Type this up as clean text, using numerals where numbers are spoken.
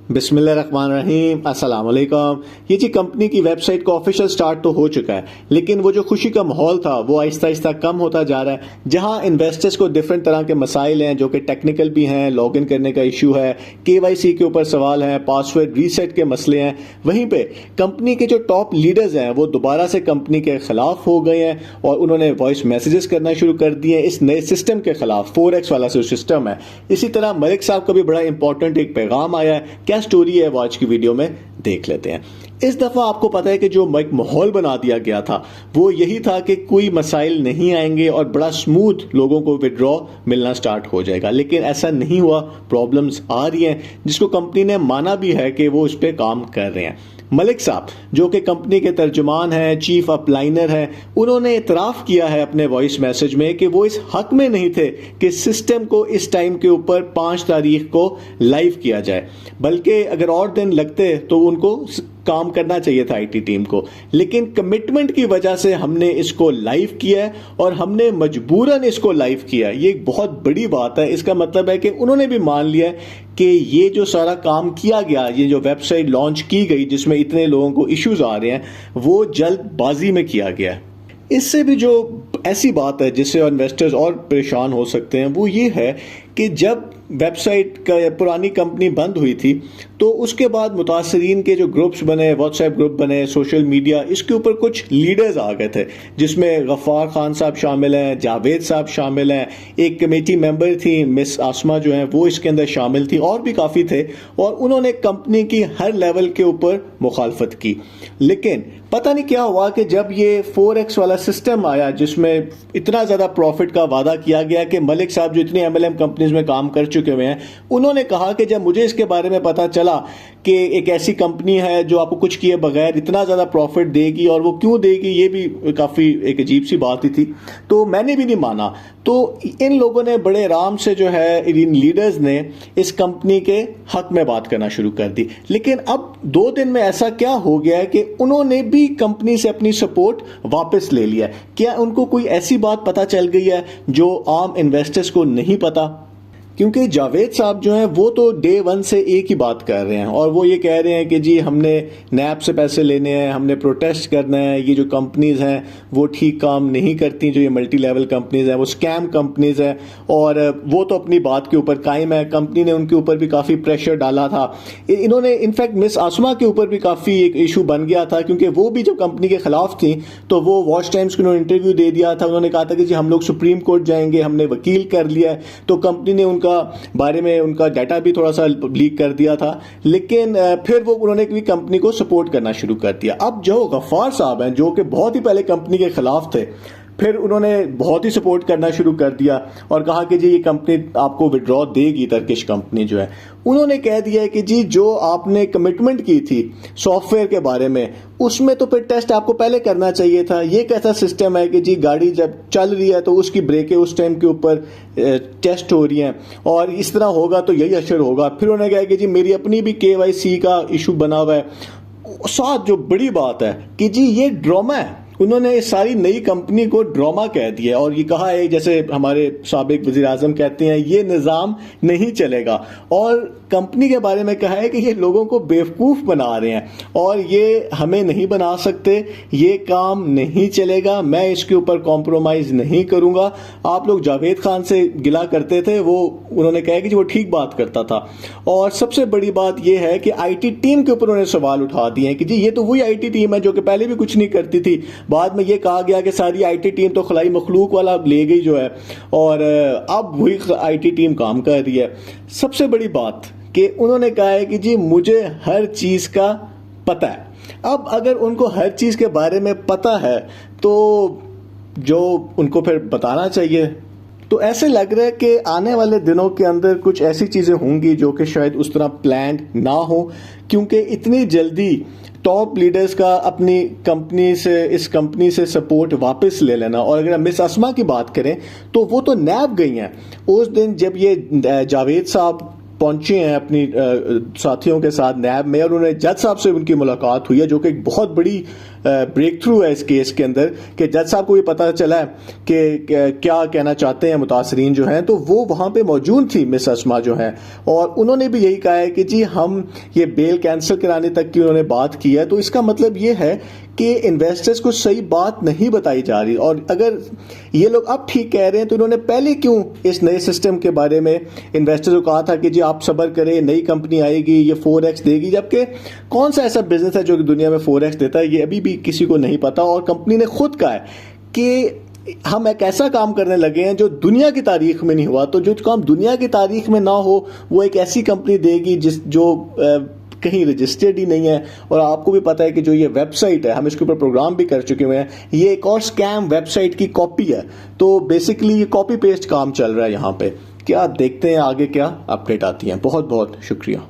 बिस्मिल्लाहिर्रहमानिर्रहीम, अस्सलाम वालेकुम। ये जी कंपनी की वेबसाइट का ऑफिशियल स्टार्ट तो हो चुका है, लेकिन वो जो खुशी का माहौल था वो आहिस्ता आहिस्ता कम होता जा रहा है। जहां इन्वेस्टर्स को डिफरेंट तरह के मसाइल हैं जो कि टेक्निकल भी हैं, लॉगिन करने का इशू है, केवाईसी के ऊपर सवाल है, पासवर्ड रीसेट के मसले हैं, वहीं पे कंपनी के जो टॉप लीडर्स हैं वो दोबारा से कंपनी के खिलाफ हो गए हैं और उन्होंने वॉइस मैसेजेस करना शुरू कर दिए हैं इस नए सिस्टम के खिलाफ, 4x वाला जो सिस्टम है। इसी तरह मलिक साहब का भी बड़ा इंपॉर्टेंट एक पैगाम आया है। क्या स्टोरी है वो आज की वीडियो में देख लेते हैं। इस दफा आपको पता है कि जो एक माहौल बना दिया गया था वो यही था कि कोई मसाइल नहीं आएंगे और बड़ा स्मूथ लोगों को विड्रॉ मिलना स्टार्ट हो जाएगा, लेकिन ऐसा नहीं हुआ। प्रॉब्लम्स आ रही हैं जिसको कंपनी ने माना भी है कि वो इस पे काम कर रहे हैं। मलिक साहब जो कि कंपनी के तर्जुमान हैं, चीफ अपलाइनर हैं, उन्होंने इतराफ किया है अपने वॉइस मैसेज में कि वो इस हक में नहीं थे कि सिस्टम को इस टाइम के ऊपर 5 तारीख को लाइव किया जाए, बल्कि अगर और दिन लगते तो उनको काम करना चाहिए था आईटी टीम को, लेकिन कमिटमेंट की वजह से हमने इसको लाइव किया है और हमने मजबूरन इसको लाइव किया है। ये एक बहुत बड़ी बात है। इसका मतलब है कि उन्होंने भी मान लिया है कि ये जो सारा काम किया गया, ये जो वेबसाइट लॉन्च की गई जिसमें इतने लोगों को इश्यूज आ रहे हैं, वो जल्दबाजी में किया गया है। इससे भी जो ऐसी बात है जिससे इन्वेस्टर्स और परेशान हो सकते हैं वो ये है कि जब वेबसाइट का पुरानी कंपनी बंद हुई थी तो उसके बाद मुतासरीन के जो ग्रुप्स बने, व्हाट्सएप ग्रुप बने, सोशल मीडिया, इसके ऊपर कुछ लीडर्स आ गए थे जिसमें गफ्फार खान साहब शामिल हैं, जावेद साहब शामिल हैं, एक कमेटी मेंबर थी मिस आसमा जो हैं वो इसके अंदर शामिल थी, और भी काफ़ी थे, और उन्होंने कंपनी की हर लेवल के ऊपर मुखालफत की। लेकिन पता नहीं क्या हुआ कि जब ये 4x वाला सिस्टम आया जिसमें इतना ज़्यादा प्रॉफिट का वादा किया गया कि मलिक साहब जो इतनी एमएलएम कंपनीज में काम कर चुके हुए हैं, उन्होंने कहा कि जब मुझे इसके बारे में पता चला कि एक ऐसी कंपनी है जो आपको कुछ किए बगैर इतना ज़्यादा प्रॉफिट देगी, और वो क्यों देगी ये भी काफ़ी एक अजीब सी बात ही थी, तो मैंने भी नहीं माना। तो इन लोगों ने बड़े आराम से जो है, इन लीडर्स ने इस कंपनी के हक में बात करना शुरू कर दी। लेकिन अब 2 दिन में ऐसा क्या हो गया है कि उन्होंने भी कंपनी से अपनी सपोर्ट वापस ले लिया। क्या उनको कोई ऐसी बात पता चल गई है जो आम इन्वेस्टर्स को नहीं पता? क्योंकि जावेद साहब जो हैं वो तो डे 1 से एक ही बात कर रहे हैं और वो ये कह रहे हैं कि जी हमने नैब से पैसे लेने हैं, हमने प्रोटेस्ट करना है, ये जो कंपनीज हैं वो ठीक काम नहीं करती, जो ये मल्टी लेवल कंपनीज हैं वो स्कैम कंपनीज हैं, और वो तो अपनी बात के ऊपर कायम है। कंपनी ने उनके ऊपर भी काफ़ी प्रेशर डाला था। इन्होंने इनफैक्ट मिस आसमा के ऊपर भी काफ़ी एक इशू बन गया था क्योंकि वो भी जब कंपनी के खिलाफ थी तो वो वॉच टाइम्स को उन्होंने इंटरव्यू दे दिया था। उन्होंने कहा था कि जी हम लोग सुप्रीम कोर्ट जाएंगे, हमने वकील कर लिया है। तो कंपनी ने उनका बारे में उनका डाटा भी थोड़ा सा लीक कर दिया था, लेकिन फिर वो उन्होंने भी कंपनी को सपोर्ट करना शुरू कर दिया। अब जो गफ्फार साहब हैं जो कि बहुत ही पहले कंपनी के खिलाफ थे, फिर उन्होंने बहुत ही सपोर्ट करना शुरू कर दिया और कहा कि जी ये कंपनी आपको विड्रॉ देगी। टर्किश कंपनी जो है उन्होंने कह दिया है कि जी जो आपने कमिटमेंट की थी सॉफ्टवेयर के बारे में, उसमें तो फिर टेस्ट आपको पहले करना चाहिए था। ये कैसा सिस्टम है कि जी गाड़ी जब चल रही है तो उसकी ब्रेकें उस टाइम के ऊपर टेस्ट हो रही हैं और इस तरह होगा तो यही असर होगा। फिर उन्होंने कहा कि जी मेरी अपनी भी केवाईसी का इशू बना हुआ है। साथ जो बड़ी बात है कि जी ये ड्रामा है, उन्होंने इस सारी नई कंपनी को ड्रामा कह दिया और ये कहा है, जैसे हमारे साबिक वज़ीर आज़म कहते हैं, ये निज़ाम नहीं चलेगा। और कंपनी के बारे में कहा है कि ये लोगों को बेवकूफ़ बना रहे हैं और ये हमें नहीं बना सकते, ये काम नहीं चलेगा, मैं इसके ऊपर कॉम्प्रोमाइज़ नहीं करूँगा। आप लोग जावेद खान से गिला करते थे, वो उन्होंने कहा कि वो ठीक बात करता था। और सबसे बड़ी बात यह है कि आईटी टीम के ऊपर उन्होंने सवाल उठा दिए हैं कि जी ये तो वही आईटी टीम है जो कि पहले भी कुछ नहीं करती थी। बाद में ये कहा गया कि सारी आईटी टीम तो खलाई मखलूक वाला ले गई जो है, और अब वही आईटी टीम काम कर रही है। सबसे बड़ी बात कि उन्होंने कहा है कि जी मुझे हर चीज़ का पता है। अब अगर उनको हर चीज़ के बारे में पता है तो जो उनको फिर बताना चाहिए। तो ऐसे लग रहा है कि आने वाले दिनों के अंदर कुछ ऐसी चीज़ें होंगी जो कि शायद उस तरह प्लान्ड ना हो, क्योंकि इतनी जल्दी टॉप लीडर्स का अपनी कंपनी से, इस कंपनी से सपोर्ट वापस ले लेना। और अगर मिस आसमा की बात करें तो वो तो नैब गई हैं उस दिन जब ये जावेद साहब पहुंचे हैं अपनी साथियों के साथ नैब में, और उन्होंने जज साहब से उनकी मुलाकात हुई है जो कि एक बहुत बड़ी ब्रेक थ्रू है इस केस के अंदर कि जज साहब को भी पता चला है कि क्या कहना चाहते हैं मुतासरीन जो हैं, तो वो वहाँ पे मौजूद थी मिस अस्मा जो हैं, और उन्होंने भी यही कहा है कि जी हम ये बेल कैंसिल कराने तक की उन्होंने बात की है। तो इसका मतलब ये है कि इन्वेस्टर्स को सही बात नहीं बताई जा रही, और अगर ये लोग अब ठीक कह रहे हैं तो इन्होंने पहले क्यों इस नए सिस्टम के बारे में इन्वेस्टर्स को कहा था कि जी आप सब्र करें, नई कंपनी आएगी, ये 4x देगी, जबकि कौन सा ऐसा बिजनेस है जो कि दुनिया में 4x देता है, ये अभी भी किसी को नहीं पता। और कंपनी ने खुद कहा है कि हम एक ऐसा काम करने लगे हैं जो दुनिया की तारीख में नहीं हुआ, तो जो काम दुनिया की तारीख में ना हो वो एक ऐसी कंपनी देगी जो कहीं रजिस्टर्ड ही नहीं है। और आपको भी पता है कि जो ये वेबसाइट है, हम इसके ऊपर प्रोग्राम भी कर चुके हुए हैं, ये एक और स्कैम वेबसाइट की कॉपी है। तो बेसिकली ये कॉपी पेस्ट काम चल रहा है यहाँ पे। क्या देखते हैं आगे क्या अपडेट आती है। बहुत बहुत शुक्रिया।